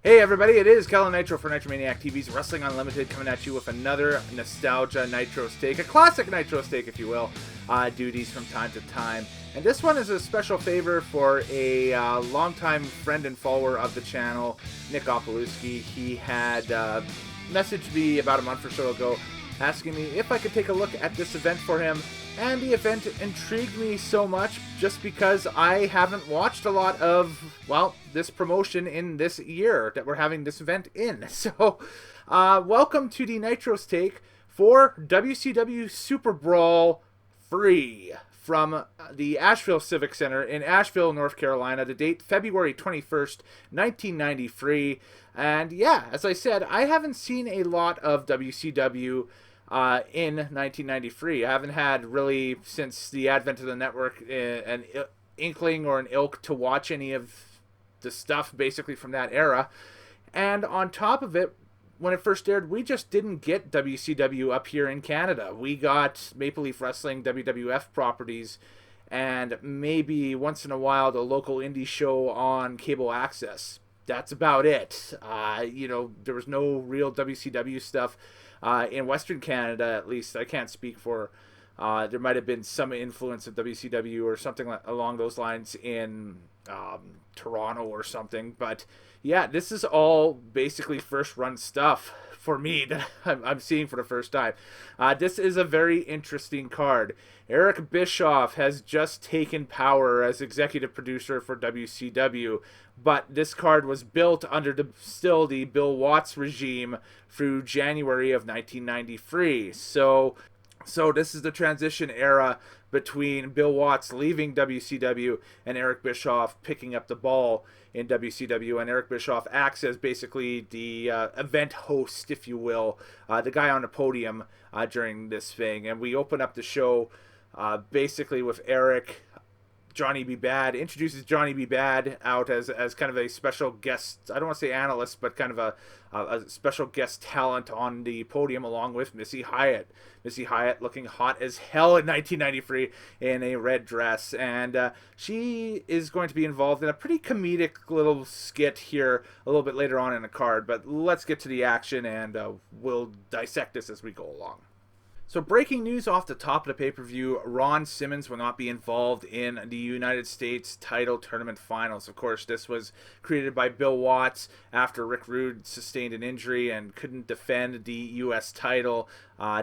Hey everybody, it is Kellen Nitro for Nitro Maniac TV's Wrestling Unlimited coming at you with another nostalgia Nitro Steak, a classic Nitro Steak if you will, duties from time to time. And this one is a special favor for a longtime friend and follower of the channel, Nick Opalewski. He had messaged me about a month or so ago asking me if I could take a look at this event for him. And the event intrigued me so much just because I haven't watched a lot of, well, this promotion in this year that we're having this event in. So, welcome to the Nitro's Take for WCW Superbrawl Free from the Asheville Civic Center in Asheville, North Carolina. The date, February 21st, 1993. And yeah, as I said, I haven't seen a lot of WCW in 1993. I haven't had really, since the advent of the network, an inkling or an ilk to watch any of the stuff basically from that era. And on top of it, when it first aired, we just didn't get WCW up here in Canada. We got Maple Leaf Wrestling, WWF properties, and maybe once in a while the local indie show on cable access. That's about it. There was no real WCW stuff in Western Canada, at least. I can't speak for. There might have been some influence of WCW or something along those lines in Toronto or something. But yeah, this is all basically first run stuff for me that I'm seeing for the first time. This is a very interesting card. Eric Bischoff has just taken power as executive producer for WCW, but this card was built under the Bill Watts regime through January of 1993. So this is the transition era between Bill Watts leaving WCW and Eric Bischoff picking up the ball in WCW. And Eric Bischoff acts as basically the event host, if you will, the guy on the podium during this thing. And we open up the show basically with Eric. Johnny B. Bad introduces Johnny B. Bad out as kind of a special guest, I don't want to say analyst, but kind of a special guest talent on the podium along with Missy Hyatt. Missy Hyatt looking hot as hell in 1993 in a red dress. And she is going to be involved in a pretty comedic little skit here a little bit later on in the card. But let's get to the action and we'll dissect this as we go along. So breaking news off the top of the pay-per-view, Ron Simmons will not be involved in the United States title tournament finals. Of course, this was created by Bill Watts after Rick Rude sustained an injury and couldn't defend the U.S. title.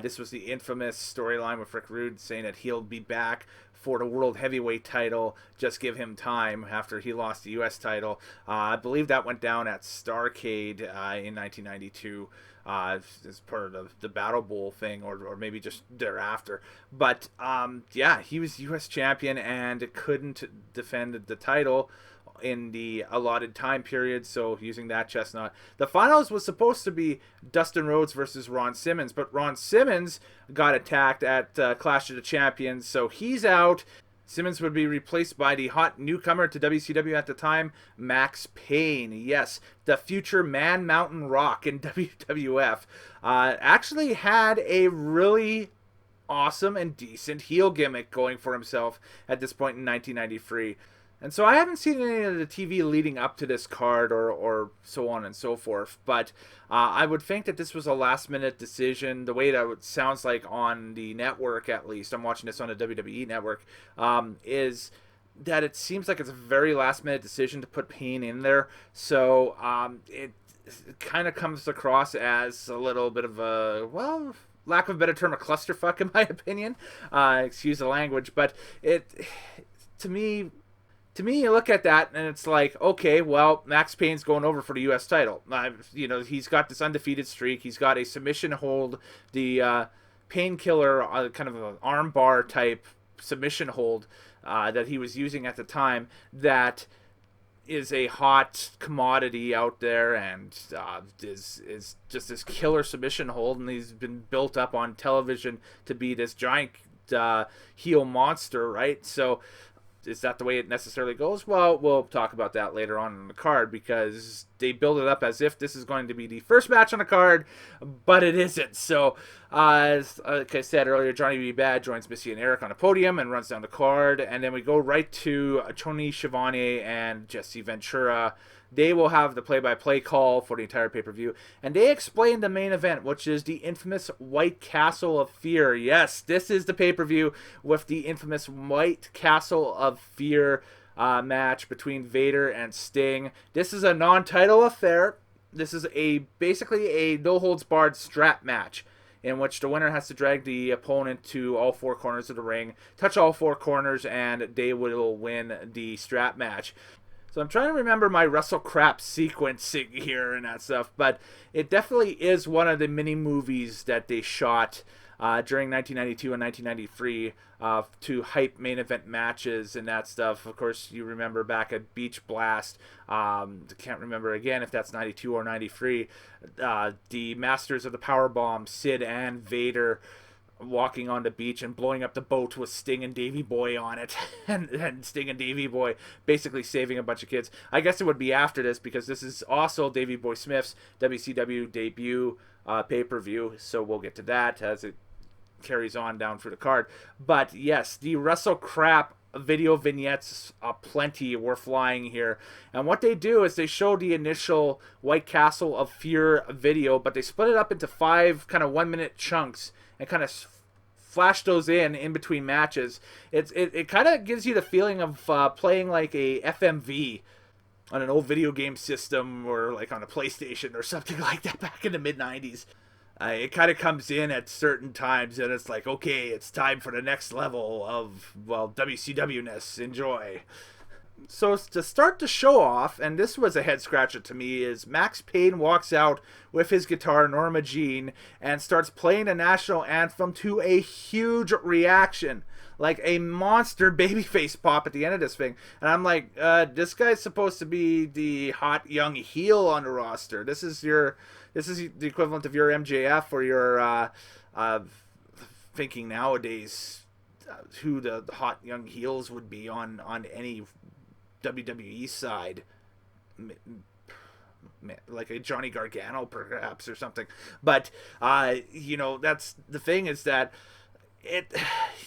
This was the infamous storyline with Rick Rude saying that he'll be back for the World Heavyweight title, just give him time after he lost the U.S. title. I believe that went down at Starrcade in 1992. As part of the Battle Bowl thing, or maybe just thereafter. But yeah, he was U.S. champion and couldn't defend the title in the allotted time period, so using that chestnut. The finals was supposed to be Dustin Rhodes versus Ron Simmons, but Ron Simmons got attacked at Clash of the Champions, so he's out. Simmons would be replaced by the hot newcomer to WCW at the time, Max Payne. Yes, the future Man Mountain Rock in WWF. Actually had a really awesome and decent heel gimmick going for himself at this point in 1993. And so I haven't seen any of the TV leading up to this card or so on and so forth. But I would think that this was a last-minute decision. The way that it sounds like on the network, at least, I'm watching this on the WWE network, is that it seems like it's a very last-minute decision to put Payne in there. So it kind of comes across as a little bit of a, well, lack of a better term, a clusterfuck in my opinion. Excuse the language. But to me, you look at that and it's like, okay, well, Max Payne's going over for the U.S. title. He's got this undefeated streak. He's got a submission hold, the painkiller, kind of an armbar type submission hold that he was using at the time. That is a hot commodity out there and is just this killer submission hold, and he's been built up on television to be this giant heel monster, right? So is that the way it necessarily goes? Well, we'll talk about that later on in the card, because they build it up as if this is going to be the first match on the card, but it isn't. So, like I said earlier, Johnny B. Bad joins Missy and Eric on the podium and runs down the card, and then we go right to Tony Schiavone and Jesse Ventura They will have the play-by-play call for the entire pay-per-view, and they explain the main event, which is the infamous White Castle of Fear. Yes, this is the pay-per-view with the infamous White Castle of Fear match between Vader and Sting. This is a non-title affair. This is basically a no-holds-barred strap match, in which the winner has to drag the opponent to all four corners of the ring, touch all four corners, and they will win the strap match. So I'm trying to remember my Wrestle Crap sequencing here and that stuff, but it definitely is one of the mini movies that they shot during 1992 and 1993 to hype main event matches and that stuff. Of course, you remember back at Beach Blast, can't remember again if that's 92 or 93, the Masters of the Powerbomb, Sid and Vader, walking on the beach and blowing up the boat with Sting and Davey Boy on it, and Sting and Davey Boy basically saving a bunch of kids. I guess it would be after this, because this is also Davey Boy Smith's WCW debut pay-per-view, so we'll get to that as it carries on down through the card. But yes, the Wrestle Crap video vignettes plenty were flying here, and what they do is they show the initial White Castle of Fear video, but they split it up into 5 kind of 1-minute chunks and kind of flash those in between matches. It kind of gives you the feeling of playing like a FMV on an old video game system, or like on a PlayStation or something like that back in the mid-90s. It kind of comes in at certain times, and it's like, okay, it's time for the next level of, well, WCW-ness. Enjoy. So to start the show off, and this was a head scratcher to me, is Max Payne walks out with his guitar, Norma Jean, and starts playing the national anthem to a huge reaction, like a monster babyface pop at the end of this thing. And I'm like, this guy's supposed to be the hot young heel on the roster. This is the equivalent of your MJF or your thinking nowadays who the hot young heels would be on any WWE side, like a Johnny Gargano perhaps or something. But that's the thing, is that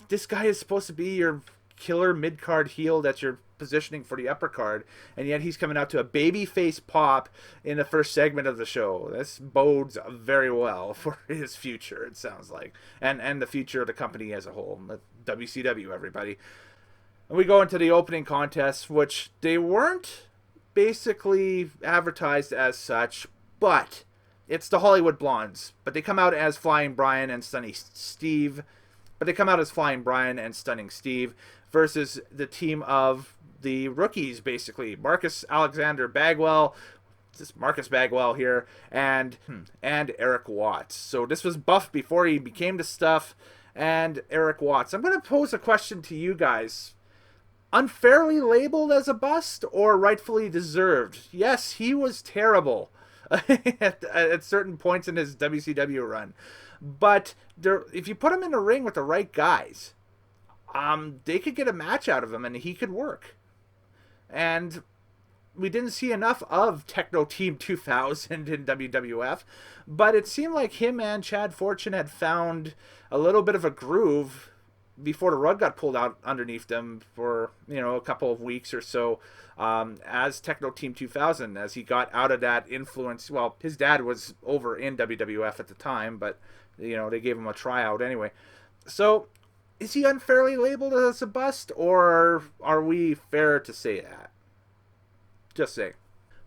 this guy is supposed to be your killer mid-card heel that you're positioning for the upper card, and yet he's coming out to a babyface pop in the first segment of the show. This bodes very well for his future, it sounds like, and the future of the company as a whole. WCW, everybody. And we go into the opening contest, which they weren't basically advertised as such, but it's the Hollywood Blondes. But they come out as Flying Brian and Stunning Steve. Versus the team of the rookies, basically. Marcus Alexander Bagwell, this Marcus Bagwell here, and Eric Watts. So this was Buff before he became the Stuff, and Eric Watts. I'm going to pose a question to you guys. Unfairly labeled as a bust, or rightfully deserved? Yes, he was terrible at certain points in his WCW run. But if you put him in the ring with the right guys, they could get a match out of him, and he could work. And we didn't see enough of Techno Team 2000 in WWF, but it seemed like him and Chad Fortune had found a little bit of a groove before the rug got pulled out underneath them for a couple of weeks or so, as Techno Team 2000, as he got out of that influence. Well, his dad was over in WWF at the time, but they gave him a tryout anyway. So is he unfairly labeled as a bust, or are we fair to say that? Just say.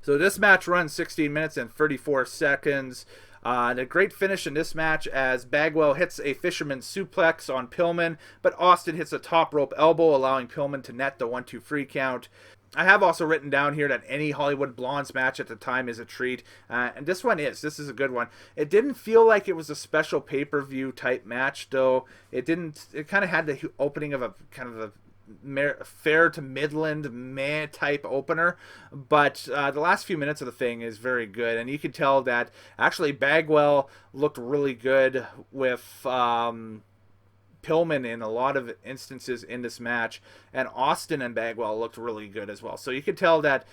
So this match runs 16 minutes and 34 seconds. And a great finish in this match as Bagwell hits a fisherman suplex on Pillman, but Austin hits a top rope elbow, allowing Pillman to net the 1-2 free count. I have also written down here that any Hollywood Blondes match at the time is a treat, and this one is. This is a good one. It didn't feel like it was a special pay-per-view type match, though. It kind of had the opening of a kind of a fair to Midland meh type opener, but the last few minutes of the thing is very good, and you can tell that actually Bagwell looked really good with Pillman in a lot of instances in this match, and Austin and Bagwell looked really good as well. So you could tell that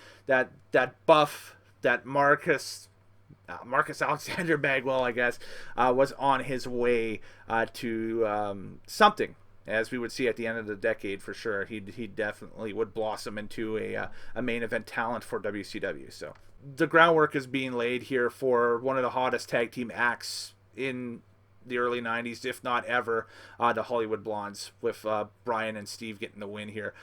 Buff, that Marcus Alexander Bagwell, I guess, was on his way to something. as we would see at the end of the decade for sure. He definitely would blossom into a main event talent for WCW. So the groundwork is being laid here for one of the hottest tag team acts in the early 90s, if not ever, the Hollywood Blondes, with Brian and Steve getting the win here.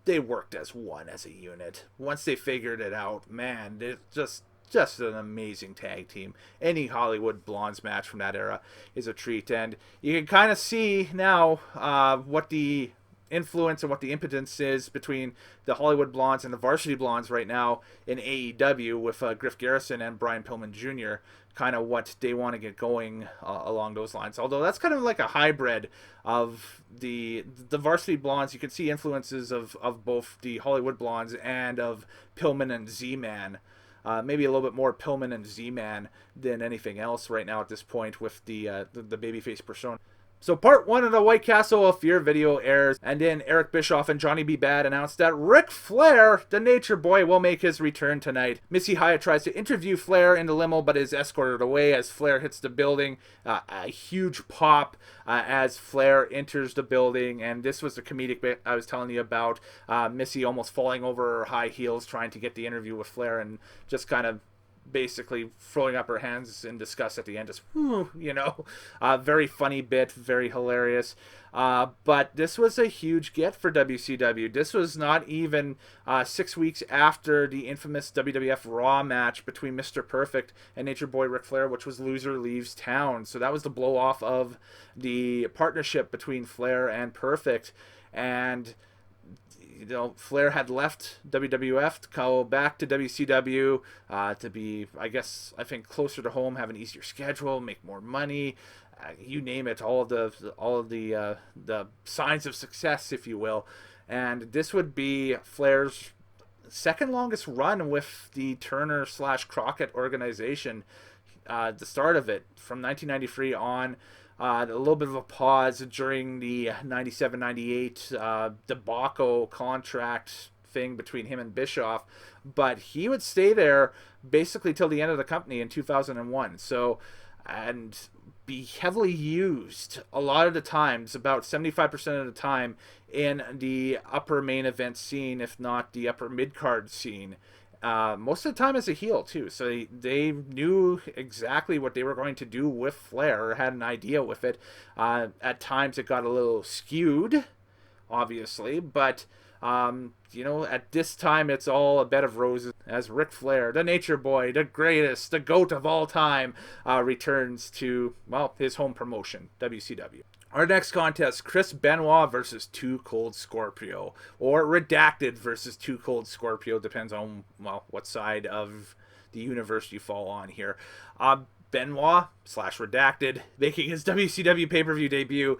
They worked as one, as a unit. Once they figured it out, man, it's just an amazing tag team. Any Hollywood Blondes match from that era is a treat, and you can kind of see now what the influence and what the impotence is between the Hollywood Blondes and the Varsity Blondes right now in AEW, with Griff Garrison and Brian Pillman Jr., kind of what they want to get going along those lines. Although that's kind of like a hybrid of the Varsity Blondes. You can see influences of both the Hollywood Blondes and of Pillman and Z-Man. Maybe a little bit more Pillman and Z-Man than anything else right now at this point, with the babyface persona. So part 1 of the White Castle of Fear video airs, and then Eric Bischoff and Johnny B. Bad announced that Ric Flair, the Nature Boy, will make his return tonight. Missy Hyatt tries to interview Flair in the limo, but is escorted away as Flair hits the building. A huge pop as Flair enters the building, and this was the comedic bit I was telling you about. Missy almost falling over her high heels trying to get the interview with Flair, and just kind of basically throwing up her hands in disgust at the end, just very funny bit, very hilarious. But this was a huge get for WCW. This was not even 6 weeks after the infamous WWF Raw match between Mr. Perfect and Nature Boy Ric Flair, which was Loser Leaves Town. So that was the blow off of the partnership between Flair and Perfect, and Flair had left WWF to go back to WCW to be, I think, closer to home, have an easier schedule, make more money, you name it, all of the signs of success, if you will. And this would be Flair's second longest run with the Turner/Crockett organization. The start of it from 1993 on. A little bit of a pause during the 97-98 debacle contract thing between him and Bischoff, but he would stay there basically till the end of the company in 2001. So, and be heavily used a lot of the times, about 75% of the time, in the upper main event scene, if not the upper mid-card scene. Most of the time as a heel too, so they knew exactly what they were going to do with Flair, or had an idea with it. At times it got a little skewed, obviously, but at this time it's all a bed of roses as Ric Flair, the Nature Boy, the greatest, the GOAT of all time, returns to, his home promotion, WCW. Our next contest, Chris Benoit versus Too Cold Scorpio, or Redacted versus Too Cold Scorpio, depends on, what side of the universe you fall on here. Benoit/Redacted making his WCW pay-per-view debut.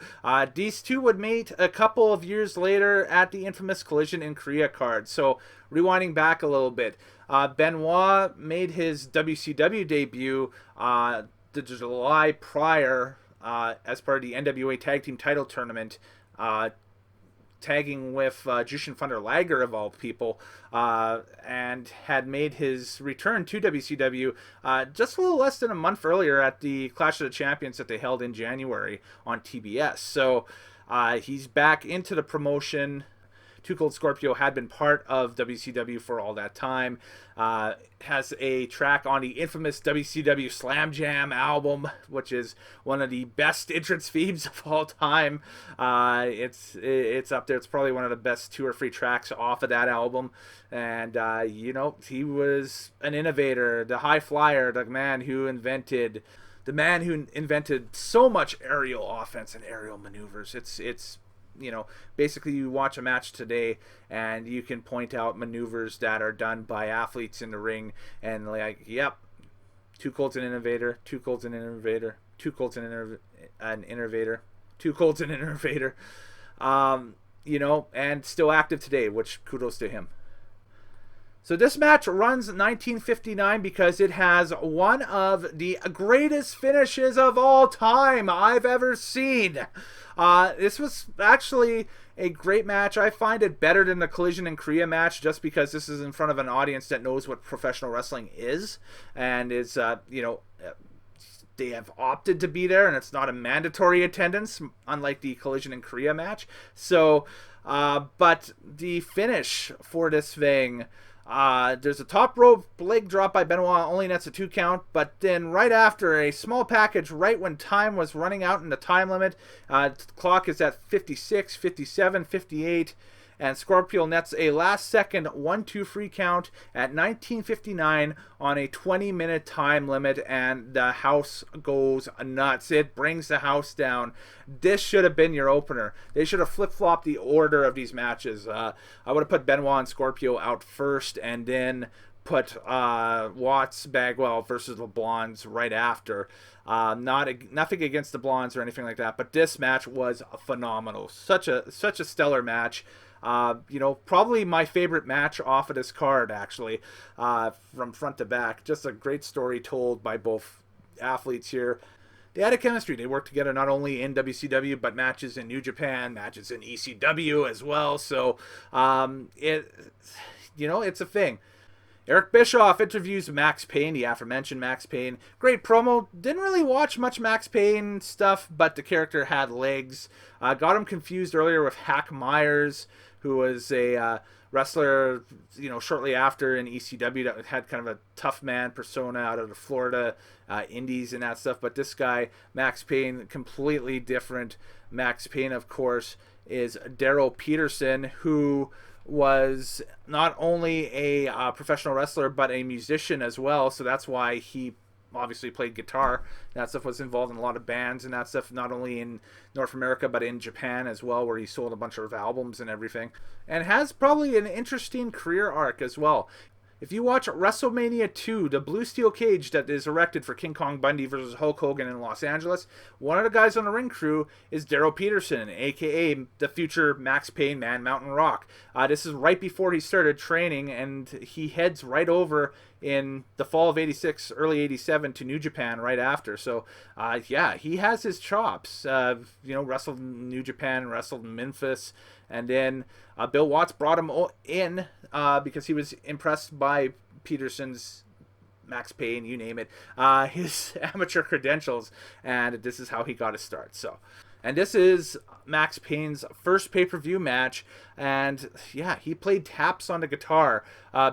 These two would meet a couple of years later at the infamous Collision in Korea card. So rewinding back a little bit, Benoit made his WCW debut the July prior, as part of the NWA Tag Team Title Tournament, tagging with Jushin Thunder Liger, of all people, and had made his return to WCW just a little less than a month earlier at the Clash of the Champions that they held in January on TBS. So he's back into the promotion. Too Cold Scorpio had been part of WCW for all that time. Has a track on the infamous WCW Slam Jam album, which is one of the best entrance themes of all time. It's up there. It's probably one of the best 2 or 3 tracks off of that album. And, he was an innovator, the high flyer, the man who invented so much aerial offense and aerial maneuvers. It's basically you watch a match today and you can point out maneuvers that are done by athletes in the ring and yep, Too Cold's an innovator, Too Cold's an innovator, Too Cold's an innovator, Too Cold's an innovator, and still active today, which kudos to him. So this match runs 1959 because it has one of the greatest finishes of all time I've ever seen. This was actually a great match. I find it better than the Collision in Korea match just because this is in front of an audience that knows what professional wrestling is and is, they have opted to be there, and it's not a mandatory attendance, unlike the Collision in Korea match. So, but the finish for this thing, there's a top rope leg drop by Benoit, only nets a 2 count, but then right after, a small package right when time was running out in the time limit, the clock is at 56, 57, 58, and Scorpio nets a last second 1-2 free count at 19:59 on a 20-minute time limit, and the house goes nuts. It brings the house down. This should have been your opener. They should have flip-flopped the order of these matches. I would have put Benoit and Scorpio out first, and then put Watts, Bagwell versus the Blondes right after. Nothing against the Blondes or anything like that, but this match was phenomenal. Such a stellar match. Probably my favorite match off of this card, actually, from front to back. Just a great story told by both athletes here. They had a chemistry. They worked together not only in WCW, but matches in New Japan, matches in ECW as well. So, it's a thing. Eric Bischoff interviews Max Payne, the aforementioned Max Payne. Great promo. Didn't really watch much Max Payne stuff, but the character had legs. Got him confused earlier with Hack Myers, who was a wrestler, shortly after in ECW that had kind of a tough man persona out of the Florida indies and that stuff. But this guy, Max Payne, completely different. Max Payne, of course, is Daryl Peterson, who was not only a professional wrestler but a musician as well, so that's why he obviously played guitar. That stuff was involved in a lot of bands and that stuff, not only in North America but in Japan as well, where he sold a bunch of albums and everything, and has probably an interesting career arc as well. If you watch WrestleMania 2, the blue steel cage that is erected for King Kong Bundy versus Hulk Hogan in Los Angeles, one of the guys on the ring crew is Daryl Peterson, a.k.a. the future Max Payne Man Mountain Rock. This is right before he started training, and he heads right over in the fall of 86, early 87 to New Japan right after. So, he has his chops. Wrestled in New Japan, wrestled in Memphis, and then Bill Watts brought him in because he was impressed by Peterson's, Max Payne, you name it, his amateur credentials, and this is how he got his start. So, and this is Max Payne's first pay-per-view match, and he played taps on the guitar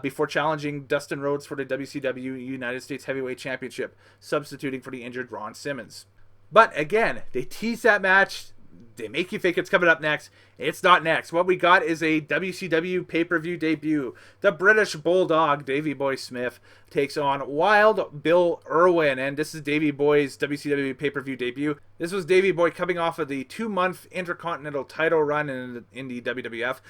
before challenging Dustin Rhodes for the WCW United States Heavyweight Championship, substituting for the injured Ron Simmons. But again, they tease that match. They make you think it's coming up next. It's not next. What we got is a WCW pay-per-view debut. The British Bulldog, Davey Boy Smith, takes on Wild Bill Irwin. And this is Davey Boy's WCW pay-per-view debut. This was Davey Boy coming off of the 2-month Intercontinental title run in the WWF.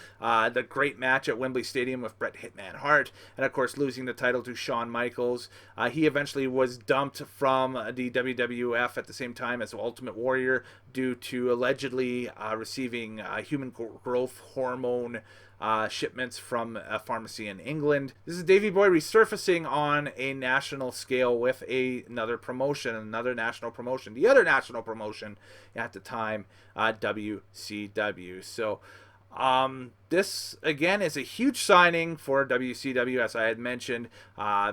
The great match at Wembley Stadium with Bret Hitman Hart. And, of course, losing the title to Shawn Michaels. He eventually was dumped from the WWF at the same time as Ultimate Warrior due to allegedly receiving human growth hormone shipments from a pharmacy in England. This is Davey Boy resurfacing on a national scale with another national promotion, the other national promotion at the time, WCW. So this again is a huge signing for WCW, as I had mentioned,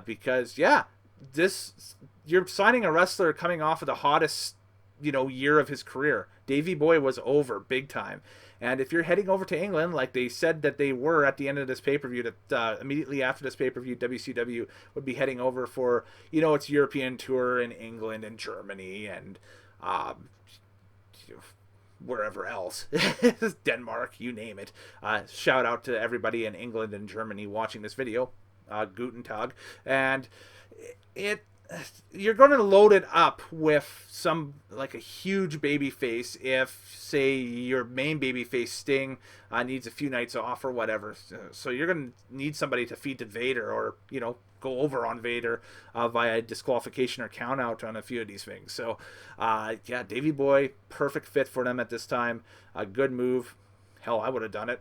because you're signing a wrestler coming off of the hottest year of his career. Davey Boy was over big time. And if you're heading over to England, like they said that they were at the end of this pay-per-view, that immediately after this pay-per-view, WCW would be heading over for, its European tour in England and Germany and wherever else. Denmark, you name it. Shout out to everybody in England and Germany watching this video. Guten Tag. And you're going to load it up with a huge baby face if, say, your main baby face Sting needs a few nights off or whatever. So you're going to need somebody to feed to Vader or, go over on Vader via disqualification or count out on a few of these things. So, Davey Boy, perfect fit for them at this time. A good move. Hell, I would have done it.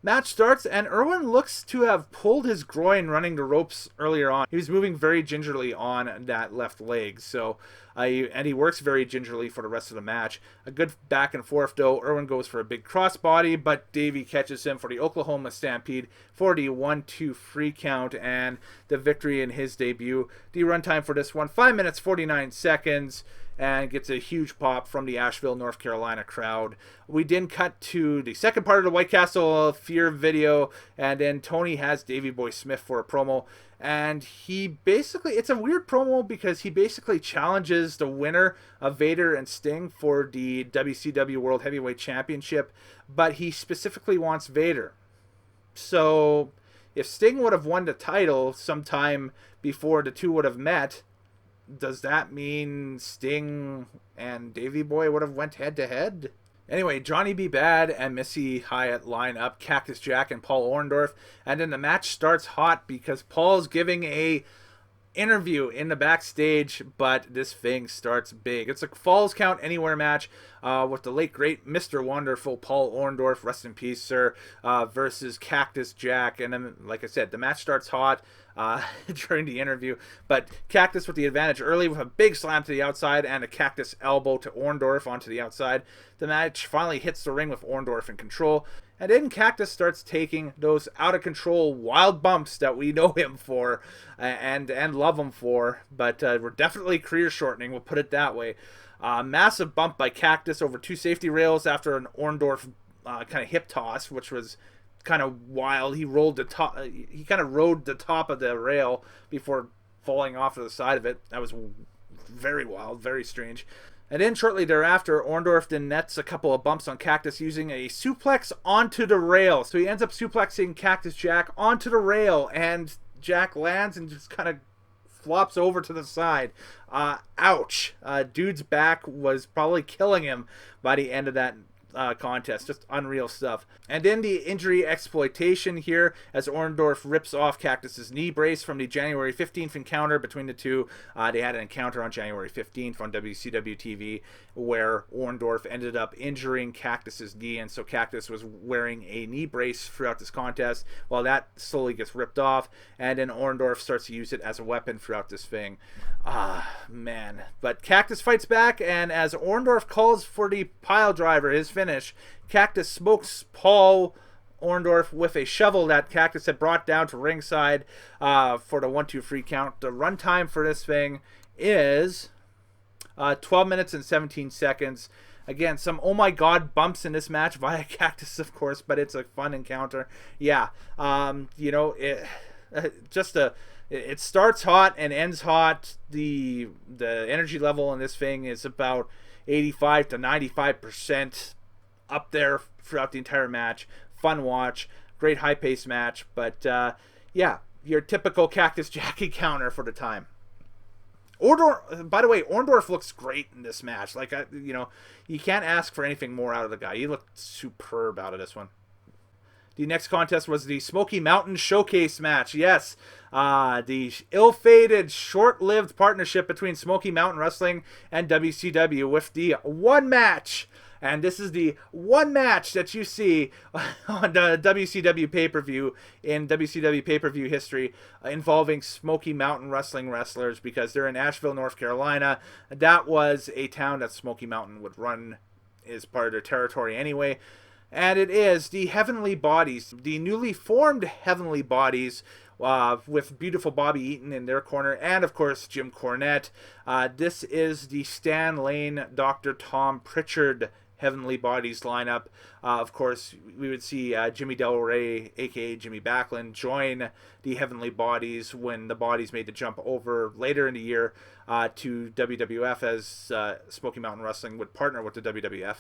Match starts, and Irwin looks to have pulled his groin running the ropes earlier on. He was moving very gingerly on that left leg, so and he works very gingerly for the rest of the match. A good back and forth, though. Irwin goes for a big crossbody, but Davey catches him for the Oklahoma Stampede for the 1-2 free count and the victory in his debut. The runtime for this one, 5 minutes, 49 seconds. And gets a huge pop from the Asheville, North Carolina crowd. We then cut to the second part of the White Castle Fear video, and then Tony has Davey Boy Smith for a promo. And he basically, it's a weird promo because he basically challenges the winner of Vader and Sting for the WCW World Heavyweight Championship, but he specifically wants Vader. So if Sting would have won the title sometime before the two would have met, does that mean Sting and Davey Boy would have went head-to-head? Anyway, Johnny B. Bad and Missy Hyatt line up Cactus Jack and Paul Orndorff, and then the match starts hot because Paul's giving a interview in the backstage, but this thing starts big. It's a Falls Count Anywhere match with the late great Mr. Wonderful Paul Orndorff, rest in peace, sir, versus Cactus Jack. And then, like I said, the match starts hot during the interview, but Cactus with the advantage early with a big slam to the outside and a Cactus elbow to Orndorff onto the outside. The match finally hits the ring with Orndorff in control. And then Cactus starts taking those out-of-control wild bumps that we know him for and love him for, but we're definitely career-shortening, we'll put it that way. Massive bump by Cactus over two safety rails after an Orndorff kind of hip toss, which was kind of wild. He rolled the top. He kind of rode the top of the rail before falling off to the side of it. That was very wild, very strange. And then shortly thereafter, Orndorff then nets a couple of bumps on Cactus using a suplex onto the rail. So he ends up suplexing Cactus Jack onto the rail, and Jack lands and just kind of flops over to the side. Ouch. Dude's back was probably killing him by the end of that contest. Just unreal stuff. And then the injury exploitation here as Orndorff rips off Cactus's knee brace from the January 15th encounter between the two. They had an encounter on January 15th on WCW TV where Orndorff ended up injuring Cactus's knee, and so Cactus was wearing a knee brace throughout this contest. Well, that slowly gets ripped off, and then Orndorff starts to use it as a weapon throughout this thing. Man. But Cactus fights back, and as Orndorff calls for the pile driver, his finish, Cactus smokes Paul Orndorff with a shovel that Cactus had brought down to ringside for the 1-2 free count. The runtime for this thing is 12 minutes and 17 seconds. Again, some oh my god bumps in this match via Cactus, of course, but it's a fun encounter. Yeah, you know, it starts hot and ends hot. The energy level in this thing is about 85 to 95% up there throughout the entire match. Fun watch, great high-paced match, but yeah, your typical Cactus Jack encounter for the time. By the way, Orndorff looks great in this match. Like, you know, you can't ask for anything more out of the guy. He looked superb out of this one. The next contest was the Smoky Mountain Showcase match. Yes, the ill-fated, short-lived partnership between Smoky Mountain Wrestling and WCW with the one match. And this is the one match that you see on the WCW pay-per-view in WCW pay-per-view history involving Smoky Mountain Wrestling wrestlers, because they're in Asheville, North Carolina. That was a town that Smoky Mountain would run as part of their territory anyway. And it is the Heavenly Bodies, the newly formed Heavenly Bodies, with beautiful Bobby Eaton in their corner, and of course Jim Cornette. This is the Stan Lane, Dr. Tom Pritchard Heavenly Bodies lineup. Of course, we would see Jimmy Del Rey, aka Jimmy Backlund, join the Heavenly Bodies when the Bodies made the jump over later in the year to WWF, as Smoky Mountain Wrestling would partner with the WWF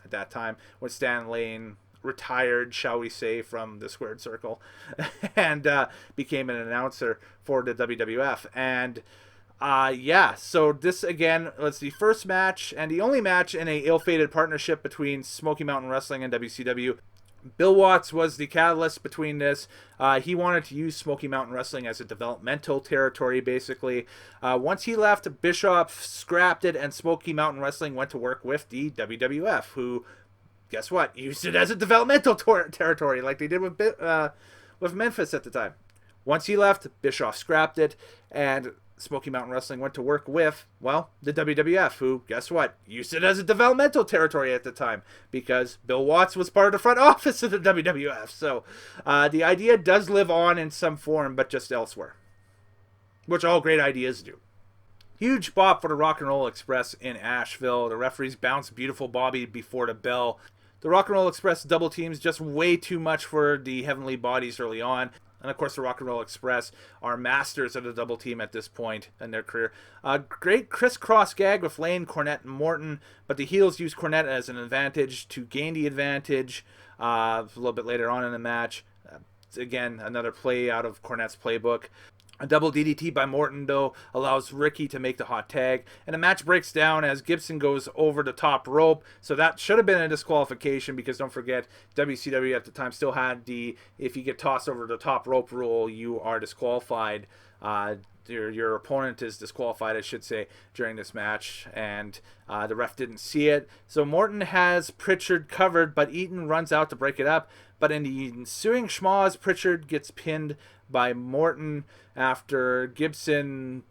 at that time, when Stan Lane retired, shall we say, from the squared circle and became an announcer for the WWF. And yeah, so this again was the first match and the only match in a ill-fated partnership between Smoky Mountain Wrestling and WCW. Bill Watts was the catalyst between this. He wanted to use Smoky Mountain Wrestling as a developmental territory, basically. Once he left, Bischoff scrapped it, and Smoky Mountain Wrestling went to work with the WWF, who guess what? Used it as a developmental territory like they did with Memphis at the time. Once he left, Bischoff scrapped it, and Smoky Mountain Wrestling went to work with, well, the WWF, who, guess what, used it as a developmental territory at the time, because Bill Watts was part of the front office of the WWF. So the idea does live on in some form, but just elsewhere, which all great ideas do. Huge bop for the Rock and Roll Express in Asheville. The referees bounced beautiful Bobby before the bell. The Rock and Roll Express double teams just way too much for the Heavenly Bodies early on. And of course, the Rock and Roll Express are masters of the double team at this point in their career. Great crisscross gag with Lane, Cornette, and Morton, but the heels use Cornette as an advantage to gain the advantage a little bit later on in the match. Again, another play out of Cornette's playbook. A double DDT by Morton, though, allows Ricky to make the hot tag. And the match breaks down as Gibson goes over the top rope. So that should have been a disqualification because don't forget, WCW at the time still had the if you get tossed over the top rope rule, you are disqualified. Your opponent is disqualified, I should say, during this match. And the ref didn't see it. So Morton has Pritchard covered, but Eaton runs out to break it up. But in the ensuing schmoz, Pritchard gets pinned by Morton after Gibson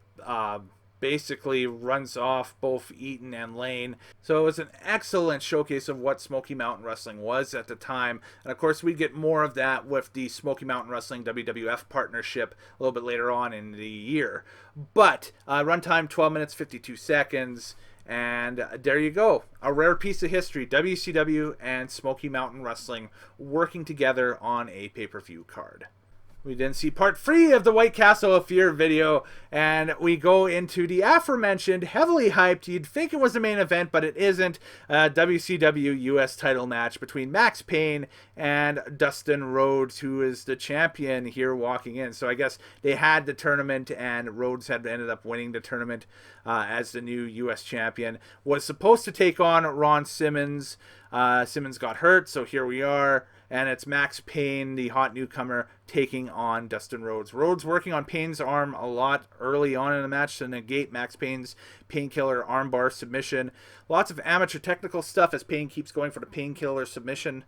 basically runs off both Eaton and Lane. So it was an excellent showcase of what Smoky Mountain Wrestling was at the time. And of course, we get more of that with the Smoky Mountain Wrestling WWF partnership a little bit later on in the year. But runtime 12 minutes, 52 seconds. And there you go. A rare piece of history. WCW and Smoky Mountain Wrestling working together on a pay-per-view card. We then see part 3 of the White Castle of Fear video, and we go into the aforementioned, heavily hyped, you'd think it was the main event, but it isn't, WCW US title match between Max Payne and Dustin Rhodes, who is the champion here walking in. So I guess they had the tournament, and Rhodes had ended up winning the tournament as the new US champion. Was supposed to take on Ron Simmons. Simmons got hurt, so here we are. And it's Max Payne, the hot newcomer, taking on Dustin Rhodes. Rhodes working on Payne's arm a lot early on in the match to negate Max Payne's painkiller armbar submission. Lots of amateur technical stuff as Payne keeps going for the painkiller submission.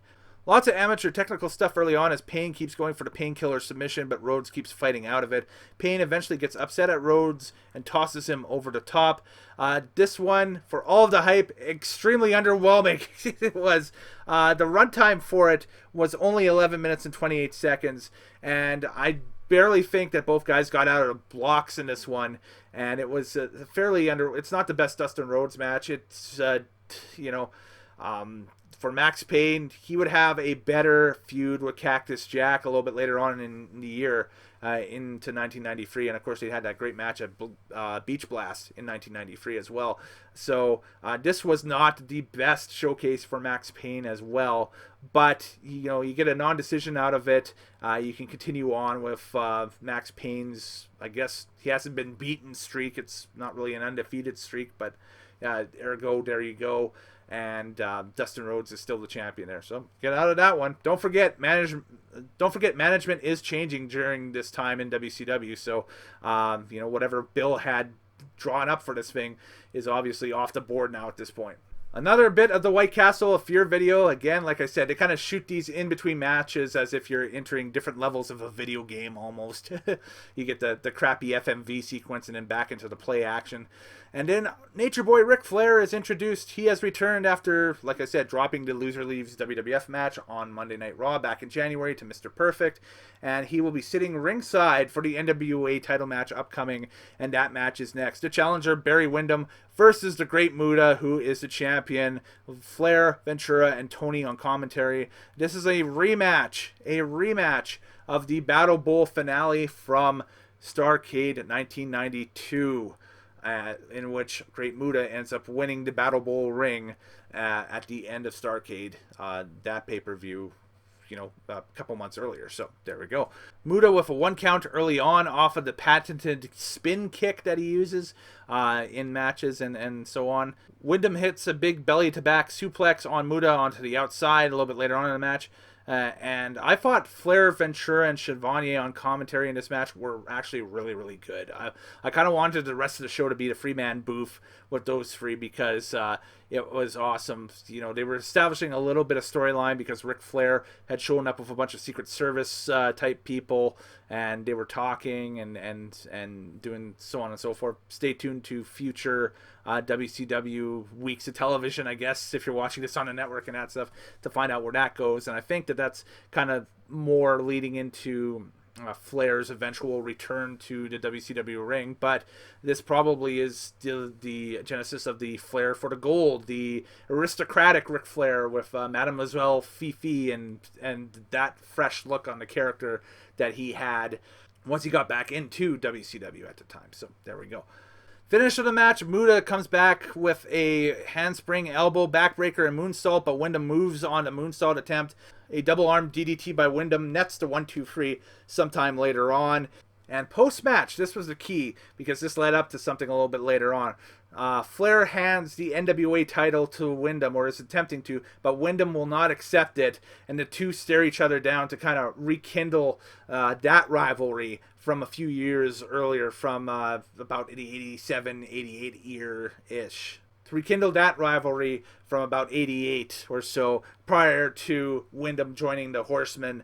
Lots of amateur technical stuff early on as Payne keeps going for the painkiller submission, but Rhodes keeps fighting out of it. Payne eventually gets upset at Rhodes and tosses him over the top. This one, for all of the hype, extremely underwhelming. It was. The runtime for it was only 11 minutes and 28 seconds, and I barely think that both guys got out of blocks in this one, and it was fairly it's not the best Dustin Rhodes match. It's, for Max Payne, he would have a better feud with Cactus Jack a little bit later on in the year into 1993. And, of course, they had that great match at Beach Blast in 1993 as well. So this was not the best showcase for Max Payne as well. But, you get a non-decision out of it. You can continue on with Max Payne's, I guess, he hasn't been beaten streak. It's not really an undefeated streak, but ergo, there you go. And Dustin Rhodes is still the champion there. So get out of that one. Don't forget management is changing during this time in WCW. So whatever Bill had drawn up for this thing is obviously off the board now at this point. Another bit of the White Castle of Fear video. Again, like I said, they kind of shoot these in between matches as if you're entering different levels of a video game almost. You get the crappy FMV sequence and then back into the play action. And then Nature Boy Ric Flair is introduced. He has returned after, like I said, dropping the Loser Leaves WWF match on Monday Night Raw back in January to Mr. Perfect. And he will be sitting ringside for the NWA title match upcoming. And that match is next. The challenger, Barry Windham, versus the Great Muta, who is the champion. Flair, Ventura, and Tony on commentary. This is a rematch of the Battle Bowl finale from Starrcade 1992. In which Great Muta ends up winning the Battle Bowl ring at the end of Starrcade, that pay-per-view, a couple months earlier. So there we go. Muta with a 1 count early on off of the patented spin kick that he uses in matches and so on. Windham hits a big belly-to-back suplex on Muta onto the outside a little bit later on in the match. And I thought Flair, Ventura, and Chevalier on commentary in this match were actually really, really good. I kind of wanted the rest of the show to be the Freeman booth with those three because it was awesome. You know, they were establishing a little bit of storyline because Ric Flair had shown up with a bunch of Secret Service type people, and they were talking and doing so on and so forth. Stay tuned to future WCW weeks of television, I guess, if you're watching this on the network and that stuff, to find out where that goes. And I think that that's kind of more leading into Flair's eventual return to the WCW ring, but this probably is still the genesis of the Flair for the Gold, the aristocratic Ric Flair with Mademoiselle Fifi and that fresh look on the character that he had once he got back into WCW at the time. So there we go. Finish of the match, Muta comes back with a handspring, elbow, backbreaker, and moonsault, but Wyndham moves on the moonsault attempt. A double-arm DDT by Wyndham nets the 1-2-3 sometime later on. And post-match, this was the key, because this led up to something a little bit later on. Flair hands the NWA title to Wyndham, or is attempting to, but Wyndham will not accept it, and the two stare each other down to kind of rekindle that rivalry from a few years earlier, from about the 87, 88 year-ish. To rekindle that rivalry from about 88 or so, prior to Wyndham joining the Horsemen.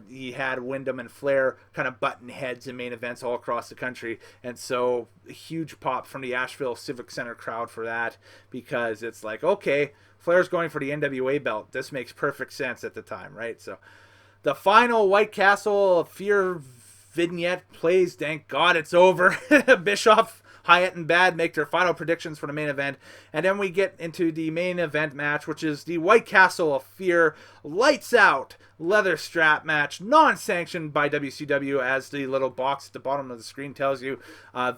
He had Wyndham and Flair kind of button heads in main events all across the country, and so a huge pop from the Asheville Civic Center crowd for that, because it's like, okay, Flair's going for the NWA belt. This makes perfect sense at the time, right? So the final White Castle Fear vignette plays. Thank God it's over. Bischoff, Hyatt, and Bad make their final predictions for the main event, and then we get into the main event match, which is the White Castle of Fear lights out leather strap match, non-sanctioned by WCW, as the little box at the bottom of the screen tells you.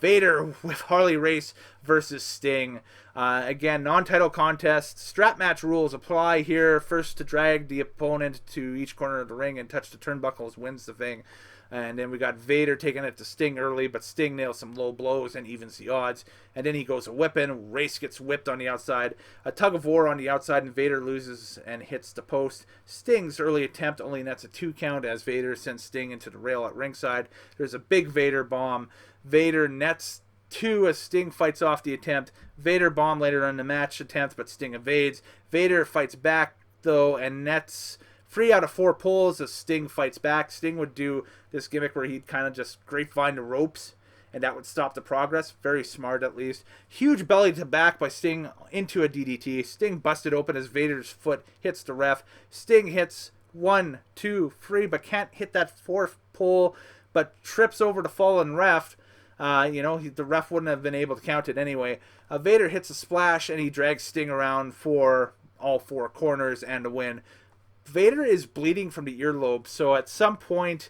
Vader with Harley Race versus Sting. Again, non-title contest. Strap match rules apply here. First to drag the opponent to each corner of the ring and touch the turnbuckles wins the thing. And then we got Vader taking it to Sting early, but Sting nails some low blows and evens the odds. And then he goes a whipping. Race gets whipped on the outside. A tug of war on the outside, and Vader loses and hits the post. Sting's early attempt only nets a 2 count as Vader sends Sting into the rail at ringside. There's a big Vader bomb. Vader nets 2 as Sting fights off the attempt. Vader bomb later in the match attempt, but Sting evades. Vader fights back, though, and nets 3 out of 4 pulls as Sting fights back. Sting would do this gimmick where he'd kind of just grapevine the ropes, and that would stop the progress. Very smart, at least. Huge belly to back by Sting into a DDT. Sting busted open as Vader's foot hits the ref. Sting hits 1, 2, 3, but can't hit that 4th pull, but trips over the fallen ref. The ref wouldn't have been able to count it anyway. Vader hits a splash, and he drags Sting around for all 4 corners and a win. Vader is bleeding from the earlobe, so at some point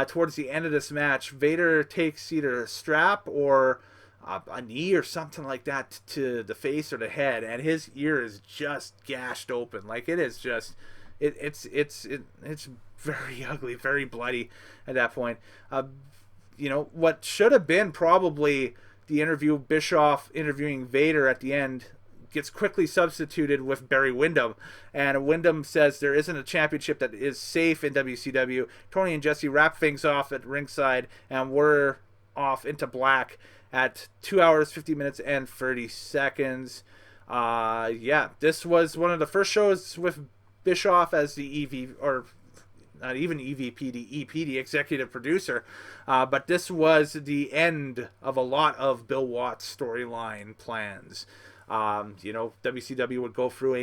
towards the end of this match, Vader takes either a strap or a knee or something like that to the face or the head, and his ear is just gashed open. Like, it is just, it's very ugly, very bloody at that point. What should have been probably the interview, Bischoff interviewing Vader at the end, gets quickly substituted with Barry Windham, and Windham says there isn't a championship that is safe in WCW. Tony and Jesse wrap things off at ringside, and we're off into black at 2 hours, 50 minutes, and 30 seconds. This was one of the first shows with Bischoff as the EV, or not even EVP, the EP, the executive producer. But this was the end of a lot of Bill Watts' storyline plans. WCW would go through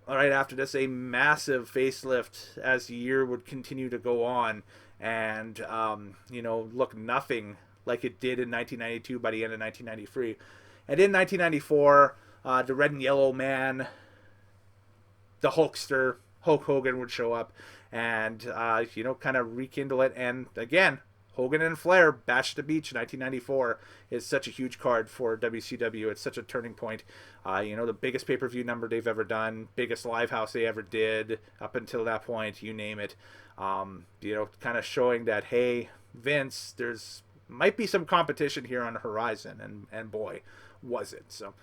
right after this, a massive facelift as the year would continue to go on, and, look nothing like it did in 1992 by the end of 1993. And in 1994, the Red and Yellow Man, the Hulkster, Hulk Hogan would show up and, kind of rekindle it. And again, Hogan and Flair, Bash at the Beach, 1994, is such a huge card for WCW. It's such a turning point. The biggest pay-per-view number they've ever done, biggest live house they ever did up until that point, you name it. Kind of showing that, hey, Vince, there's might be some competition here on the horizon, and boy, was it. So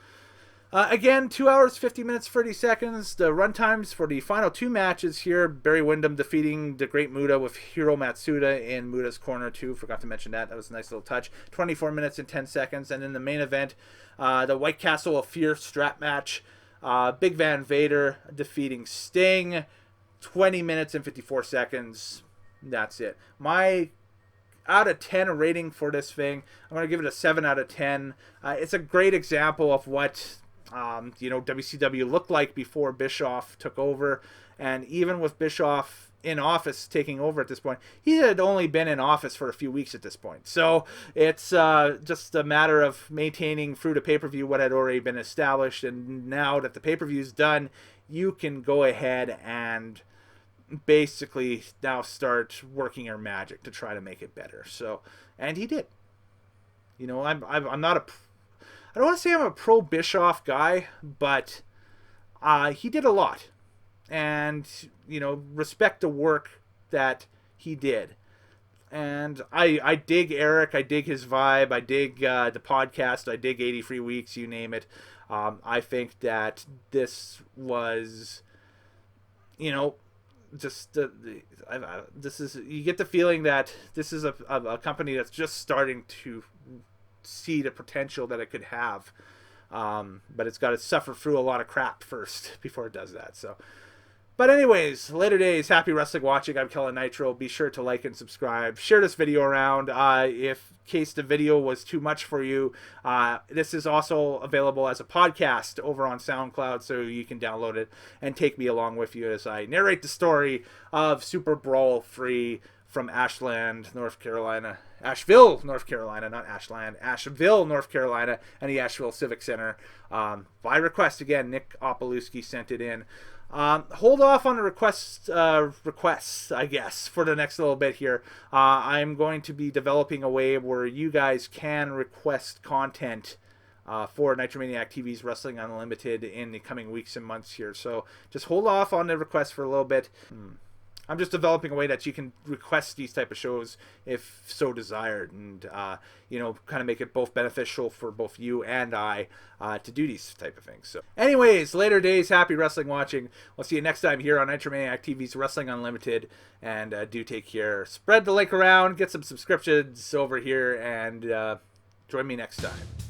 Again, 2 hours, 50 minutes, 30 seconds. The run times for the final 2 matches here. Barry Windham defeating the Great Muta with Hiro Matsuda in Muta's corner too. Forgot to mention that. That was a nice little touch. 24 minutes and 10 seconds. And in the main event, the White Castle of Fear strap match. Big Van Vader defeating Sting. 20 minutes and 54 seconds. That's it. My out of 10 rating for this thing, I'm going to give it a 7 out of 10. It's a great example of what WCW looked like before Bischoff took over. And even with Bischoff in office taking over at this point, he had only been in office for a few weeks at this point. So it's just a matter of maintaining through the pay-per-view what had already been established. And now that the pay-per-view's done, you can go ahead and basically now start working your magic to try to make it better. So, and he did. I'm not a, I don't want to say I'm a pro Bischoff guy, but he did a lot, and respect the work that he did. And I dig Eric, I dig his vibe, I dig the podcast, I dig 83 Weeks, you name it. I think that this was, this is, you get the feeling that this is a company that's just starting to see the potential that it could have, but it's got to suffer through a lot of crap first before it does that. So, but anyways, later days, happy wrestling watching. I'm Kellen Nitro. Be sure to like and subscribe. Share this video around if case the video was too much for you. This is also available as a podcast over on SoundCloud, so you can download it and take me along with you as I narrate the story of Superbrawl 3 from Asheville, North Carolina, not Ashland, Asheville, North Carolina, and the Asheville Civic Center. By request, again, Nick Opalewski sent it in. Hold off on the requests, I guess, for the next little bit here. I'm going to be developing a way where you guys can request content for Nitromaniac TV's Wrestling Unlimited in the coming weeks and months here. So just hold off on the requests for a little bit. I'm just developing a way that you can request these type of shows if so desired, and kind of make it both beneficial for both you and I to do these type of things. So anyways, later days, happy wrestling watching. We'll see you next time here on Nitromaniac TV's Wrestling Unlimited, and do take care. Spread the link around, get some subscriptions over here, and join me next time.